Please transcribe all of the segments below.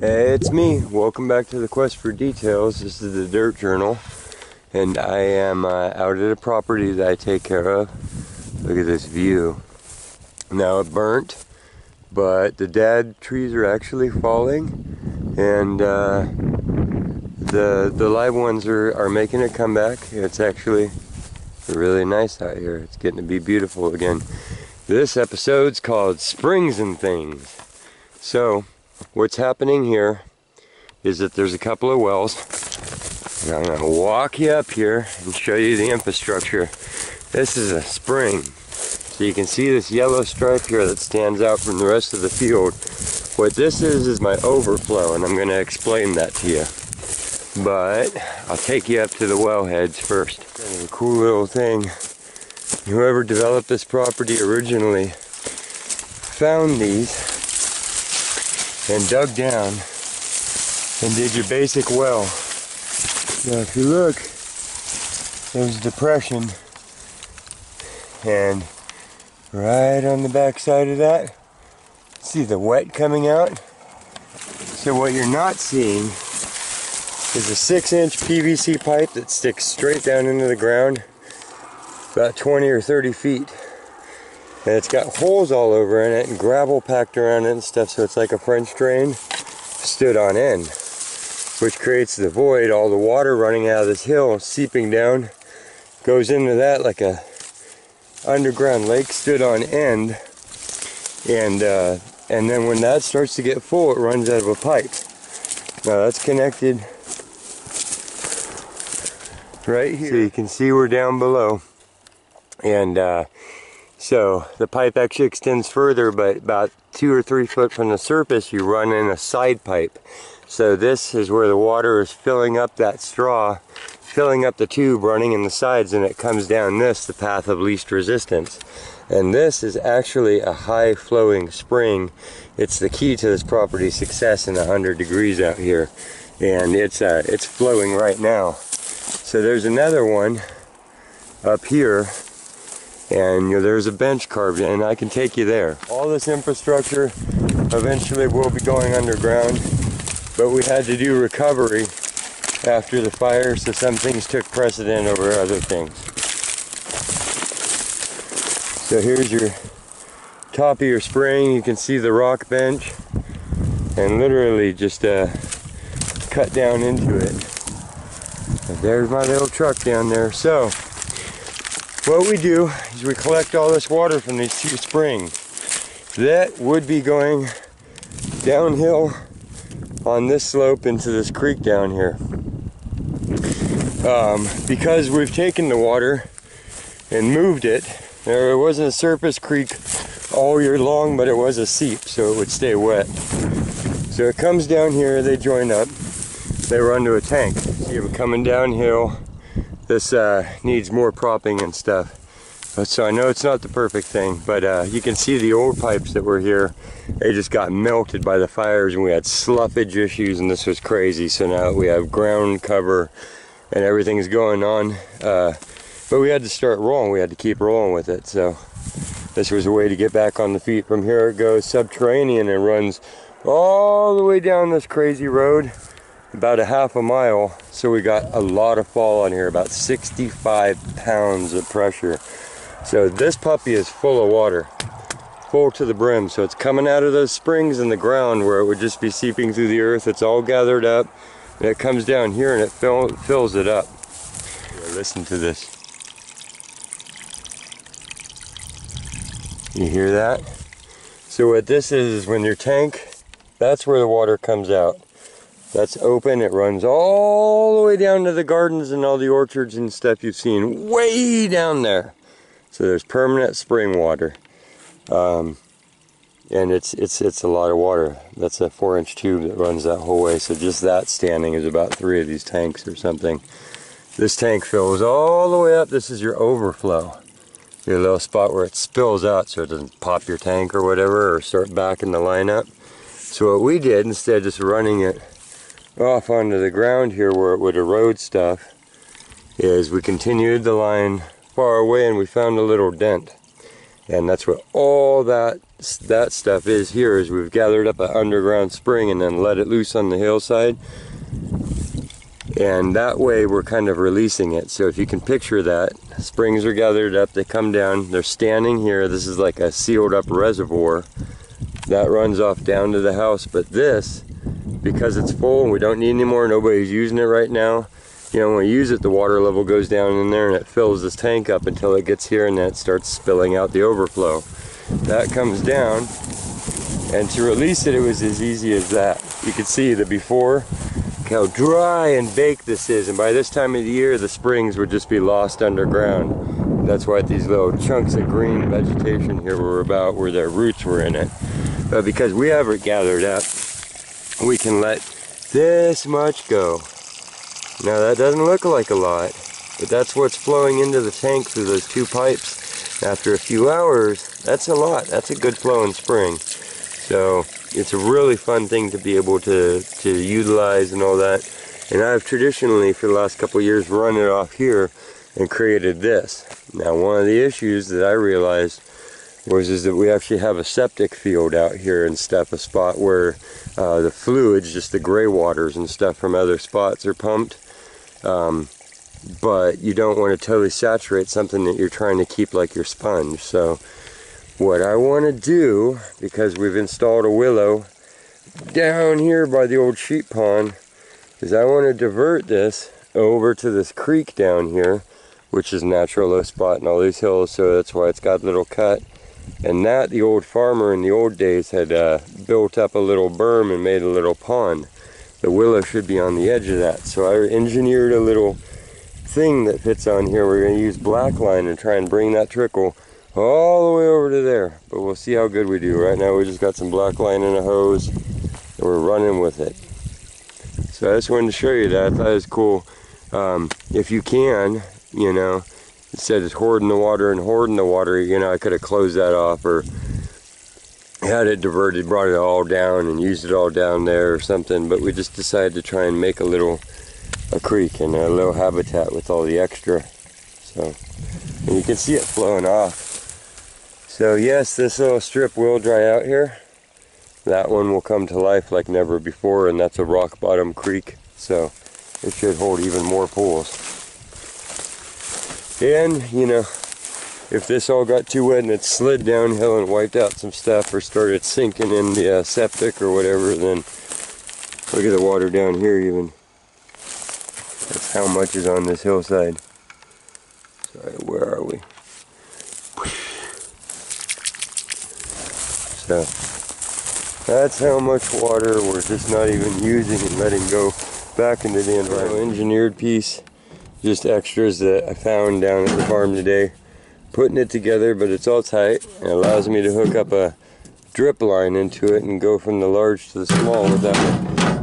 Hey, it's me. Welcome back to the Quest for Details. This is the Dirt Journal, and I am out at a property that I take care of. Look at this view. Now it burnt, but the dead trees are actually falling, and the live ones are making a comeback. It's actually really nice out here. It's getting to be beautiful again. This episode's called Springs and Things. So what's happening here is that there's a couple of wells, and I'm going to walk you up here and show you the infrastructure. This is a spring, so you can see this yellow stripe here that stands out from the rest of the field. What this is my overflow, and I'm going to explain that to you. But I'll take you up to the wellheads first. Kind of a cool little thing. Whoever developed this property originally found these and dug down and did your basic well. Now if you look, there's a depression, and right on the back side of that, see the wet coming out? So what you're not seeing is a 6-inch PVC pipe that sticks straight down into the ground about 20 or 30 feet. And it's got holes all over in it and gravel packed around it and stuff, so it's like a French drain stood on end, which creates the void. All the water running out of this hill, seeping down, goes into that like a underground lake stood on end, and then when that starts to get full, it runs out of a pipe. Now that's connected right here. So you can see we're down below, and so the pipe actually extends further, but about 2 or 3 foot from the surface you run in a side pipe. So this is where the water is filling up that straw, filling up the tube running in the sides, and it comes down this, the path of least resistance. And this is actually a high flowing spring. It's the key to this property's success in 100 degrees out here. And it's flowing right now. So there's another one up here, and there's a bench carved in, and I can take you there. All this infrastructure eventually will be going underground, but we had to do recovery after the fire, so some things took precedent over other things. So here's your top of your spring. You can see the rock bench, and literally just cut down into it. And there's my little truck down there. So what we do is we collect all this water from these 2 springs that would be going downhill on this slope into this creek down here. Because we've taken the water and moved it, it wasn't a surface creek all year long, but it was a seep, so it would stay wet. So it comes down here, they join up, they run to a tank. See them coming downhill. This needs more propping and stuff. So I know it's not the perfect thing, but you can see the old pipes that were here, they just got melted by the fires, and we had sloughage issues, and this was crazy. So now we have ground cover and everything's going on. But we had to start rolling, we had to keep rolling with it. So this was a way to get back on the feet. From here it goes subterranean and runs all the way down this crazy road, about a half a mile. So we got a lot of fall on here, about 65 pounds of pressure. So this puppy is full of water, full to the brim. So it's coming out of those springs in the ground where it would just be seeping through the earth. It's all gathered up, and it comes down here and it fills it up. Listen to this. You hear that? So what this is when your tank, that's where the water comes out. That's open, it runs all the way down to the gardens and all the orchards and stuff you've seen, way down there. So there's permanent spring water. And it's a lot of water. That's a 4-inch tube that runs that whole way. So just that standing is about 3 of these tanks or something. This tank fills all the way up. This is your overflow. Your little spot where it spills out so it doesn't pop your tank or whatever, or start backing the line up. So what we did, instead of just running it off onto the ground here where it would erode stuff, is we continued the line far away, and we found a little dent. And that's what all that that stuff is here is we've gathered up an underground spring and then let it loose on the hillside. And that way we're kind of releasing it. So if you can picture that, springs are gathered up, they come down, they're standing here. This is like a sealed up reservoir that runs off down to the house. But this, because it's full and we don't need any more, nobody's using it right now. You know, when we use it, the water level goes down in there and it fills this tank up until it gets here, and then it starts spilling out the overflow. That comes down, and to release it, it was as easy as that. You can see the before, how dry and baked this is, and by this time of the year the springs would just be lost underground. That's why these little chunks of green vegetation here were about where their roots were in it. But because we have it gathered up, we can let this much go. Now that doesn't look like a lot, but that's what's flowing into the tank through those two pipes. After a few hours, that's a lot. That's a good flowing spring. So it's a really fun thing to be able to utilize and all that. And I've traditionally, for the last couple of years, run it off here and created this. Now, one of the issues that I realized is that we actually have a septic field out here and stuff, a spot where the fluids, just the gray waters and stuff from other spots, are pumped. But you don't want to totally saturate something that you're trying to keep like your sponge. So what I want to do, because we've installed a willow down here by the old sheep pond, is I want to divert this over to this creek down here, which is a natural low spot in all these hills, so that's why it's got a little cut. And that, the old farmer in the old days had built up a little berm and made a little pond. The willow should be on the edge of that. So I engineered a little thing that fits on here. We're going to use black line and try and bring that trickle all the way over to there. But we'll see how good we do. Right now we just got some black line and a hose, and we're running with it. So I just wanted to show you that. I thought it was cool. If you can, you know, instead of hoarding the water, you know, I could have closed that off or had it diverted, brought it all down and used it all down there or something. But we just decided to try and make a creek and a little habitat with all the extra. So, and you can see it flowing off. So yes, this little strip will dry out here. That one will come to life like never before, and that's a rock bottom creek. So it should hold even more pools. And, you know, if this all got too wet and it slid downhill and wiped out some stuff or started sinking in the septic or whatever, then look at the water down here even. That's how much is on this hillside. Sorry, where are we? So, that's how much water we're just not even using and letting go back into the environment. Engineered piece. Just extras that I found down at the farm today. Putting it together, but it's all tight. It allows me to hook up a drip line into it and go from the large to the small without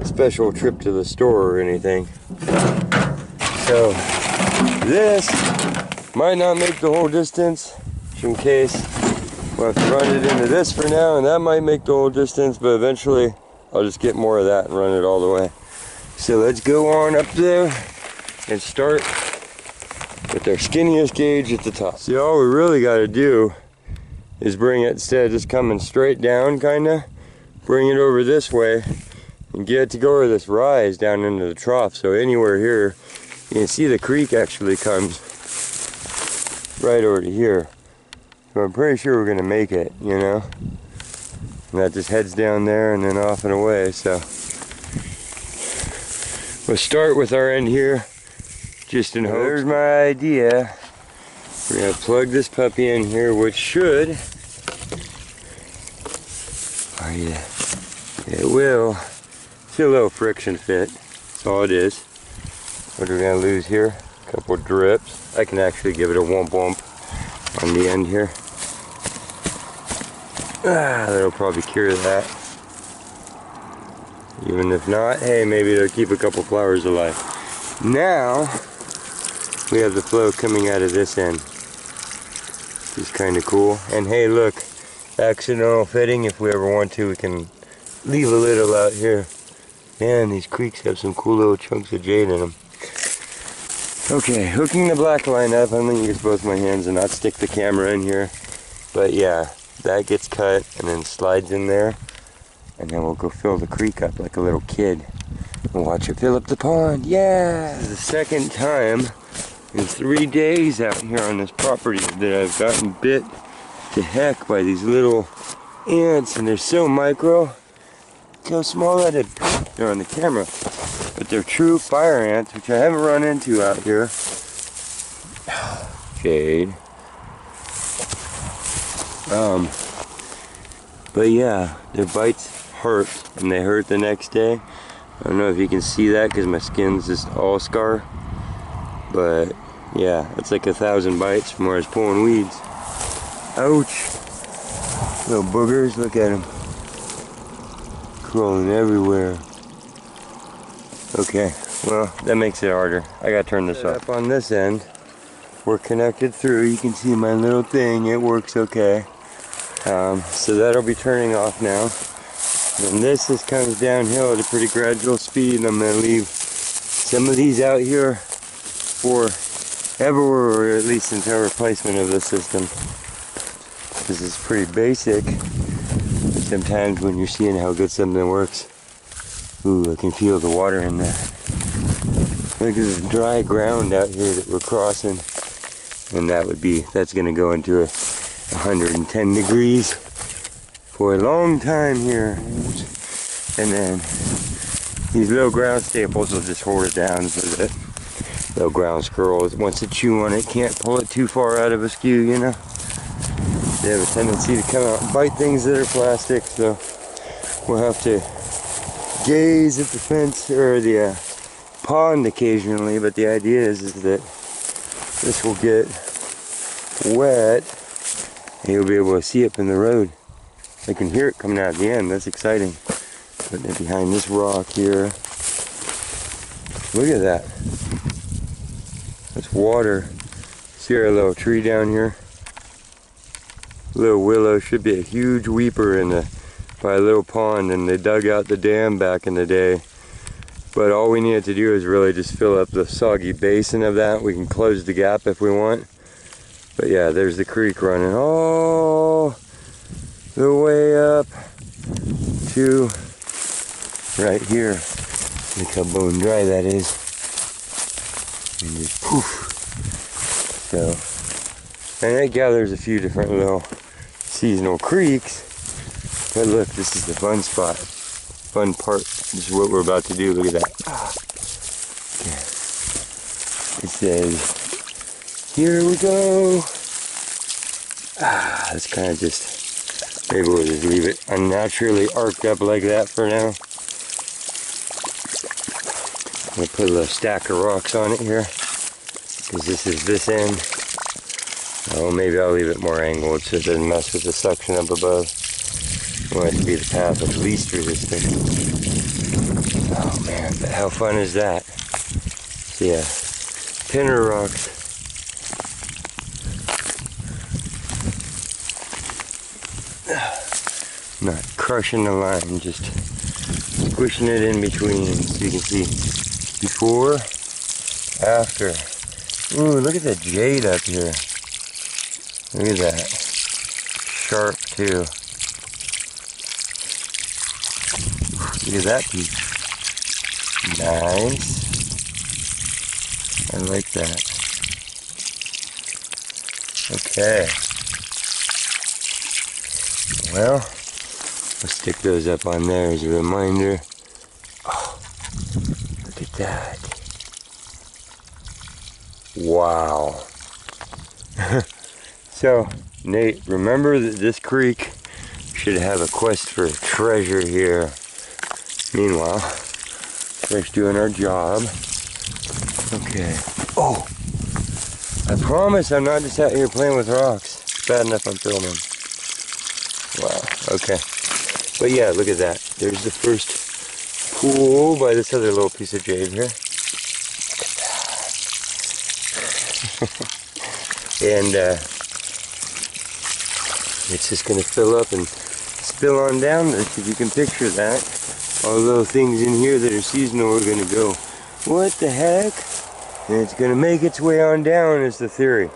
a special trip to the store or anything. So this might not make the whole distance, just in case. We'll have to run it into this for now, and that might make the whole distance, but eventually I'll just get more of that and run it all the way. So let's go on up there and start with our skinniest gauge at the top. See, all we really got to do is bring it, instead of just coming straight down, kinda, bring it over this way and get it to go over this rise down into the trough. So anywhere here, you can see the creek actually comes right over to here. So I'm pretty sure we're gonna make it, you know? And that just heads down there and then off and away, so. We'll start with our end here. Just in hopes. There's my idea. We're gonna plug this puppy in here, which should, oh yeah, it will. See a little friction fit. That's all it is. What are we gonna lose here? A couple drips. I can actually give it a womp womp on the end here. That'll probably cure that. Even if not, hey, maybe it'll keep a couple flowers alive. Now, we have the flow coming out of this end. Which is kind of cool. And hey, look, accidental fitting. If we ever want to, we can leave a little out here. Man, these creeks have some cool little chunks of jade in them. Okay, hooking the black line up. I'm going to use both my hands and not stick the camera in here. But yeah, that gets cut and then slides in there, and then we'll go fill the creek up like a little kid. We'll watch it fill up the pond. Yeah! This is the second time in 3 days out here on this property that I've gotten bit to heck by these little ants, and they're so micro. Look how small that is. They're on the camera, but they're true fire ants, which I haven't run into out here. Shade. But yeah, their bites hurt, and they hurt the next day. I don't know if you can see that because my skin's just all scar, but yeah, it's like 1,000 bites from where I was pulling weeds. Ouch! Little boogers, look at them. Crawling everywhere. Okay, well, that makes it harder. I gotta turn this off. Up on this end, we're connected through. You can see my little thing, it works okay. So that'll be turning off now. And this just comes downhill at a pretty gradual speed. I'm gonna leave some of these out here for ever, or at least until replacement of the system. This is pretty basic. Sometimes when you're seeing how good something works, ooh, I can feel the water in there. Look at this dry ground out here that we're crossing, and that's gonna go into 110 degrees for a long time here. And then these little ground staples will just hold it down so that little ground squirrels, once it chew on it, can't pull it too far out of a skew, you know. They have a tendency to come out and bite things that are plastic, so we'll have to gaze at the fence or the pond occasionally, but the idea is that this will get wet and you'll be able to see up in the road. I can hear it coming out at the end. That's exciting. Putting it behind this rock here. Look at that. That's water. See our little tree down here? Little willow, should be a huge weeper by a little pond, and they dug out the dam back in the day. But all we needed to do is really just fill up the soggy basin of that. We can close the gap if we want. But yeah, there's the creek running all the way up to right here. Look how bone dry that is. And just poof. So, and it gathers a few different little seasonal creeks. But look, this is the fun spot. Fun part. This is what we're about to do. Look at that. Okay. It says, here we go. It's kind of just, maybe we'll just leave it unnaturally arced up like that for now. I'm going to put a little stack of rocks on it here, because this is this end. Oh, maybe I'll leave it more angled so it doesn't mess with the suction up above. I want it to be the path of least resistance. Oh man, but how fun is that? So yeah, pinner rocks. Not crushing the line, just squishing it in between so you can see before, after. Ooh, look at that jade up here. Look at that. Sharp too. Look at that piece. Nice. I like that. Okay. Well, we'll stick those up on there as a reminder. Oh, look at that. Wow. So, Nate, remember that this creek should have a quest for treasure here. Meanwhile, we're just doing our job. Okay. Oh! I promise I'm not just out here playing with rocks. It's bad enough I'm filming. Wow, okay. But yeah, look at that. There's the first pool by this other little piece of jade here. Look at that. And it's just going to fill up and spill on down this, if you can picture that. All the little things in here that are seasonal are going to go, what the heck? And it's going to make its way on down is the theory.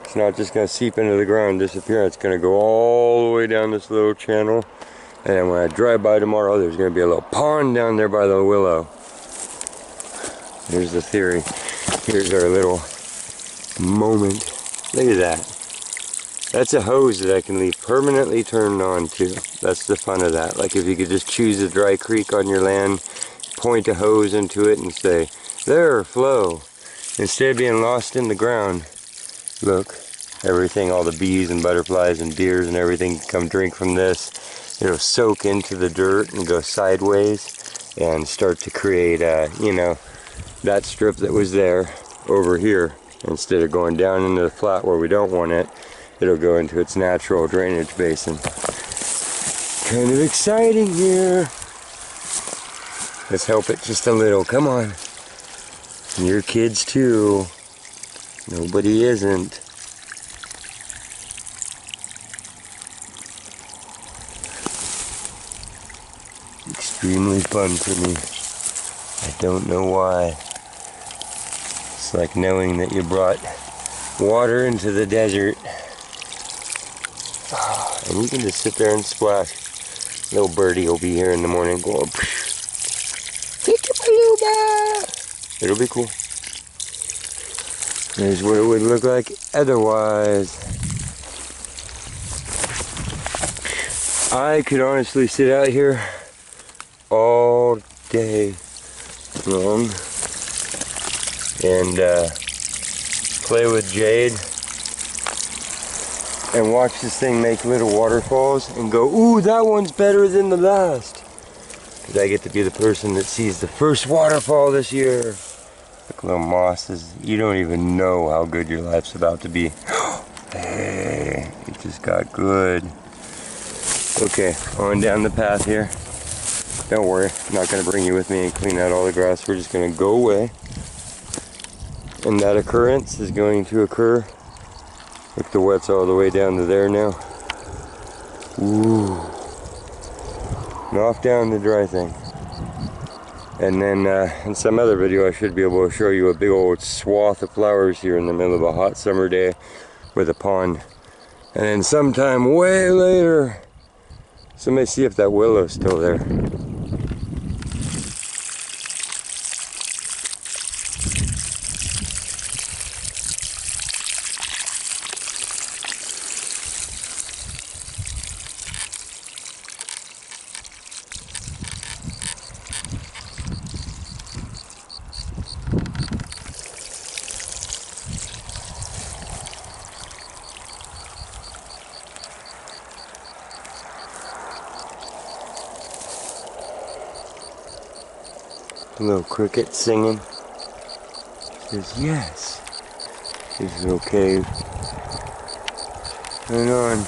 It's not just going to seep into the ground and disappear. It's going to go all the way down this little channel. And then when I drive by tomorrow, there's going to be a little pond down there by the willow. Here's the theory. Here's our little moment. Look at that. That's a hose that I can leave permanently turned on too. That's the fun of that. Like if you could just choose a dry creek on your land, point a hose into it and say, there, flow. Instead of being lost in the ground, look, everything, all the bees and butterflies and deers and everything come drink from this. It'll soak into the dirt and go sideways and start to create, you know, that strip that was there over here. Instead of going down into the flat where we don't want it, it'll go into its natural drainage basin. Kind of exciting here. Let's help it just a little. Come on. And your kids too. Nobody isn't. Extremely fun for me. I don't know why. It's like knowing that you brought water into the desert. And you can just sit there and splash. Little birdie will be here in the morning going, Kickapaluba! It'll be cool. Here's what it would look like otherwise. I could honestly sit out here all day long and play with jade and watch this thing make little waterfalls and go, ooh, that one's better than the last. Because I get to be the person that sees the first waterfall this year. Look, little mosses, you don't even know how good your life's about to be. Hey, it just got good. Okay, on down the path here. Don't worry, I'm not going to bring you with me and clean out all the grass. We're just going to go away. And that occurrence is going to occur. Look, the wet's all the way down to there now. Ooh. And off down the dry thing. And then in some other video I should be able to show you a big old swath of flowers here in the middle of a hot summer day with a pond. And then sometime way later, somebody see if that willow's still there. A little cricket singing. Says yes. This is okay. Hang on.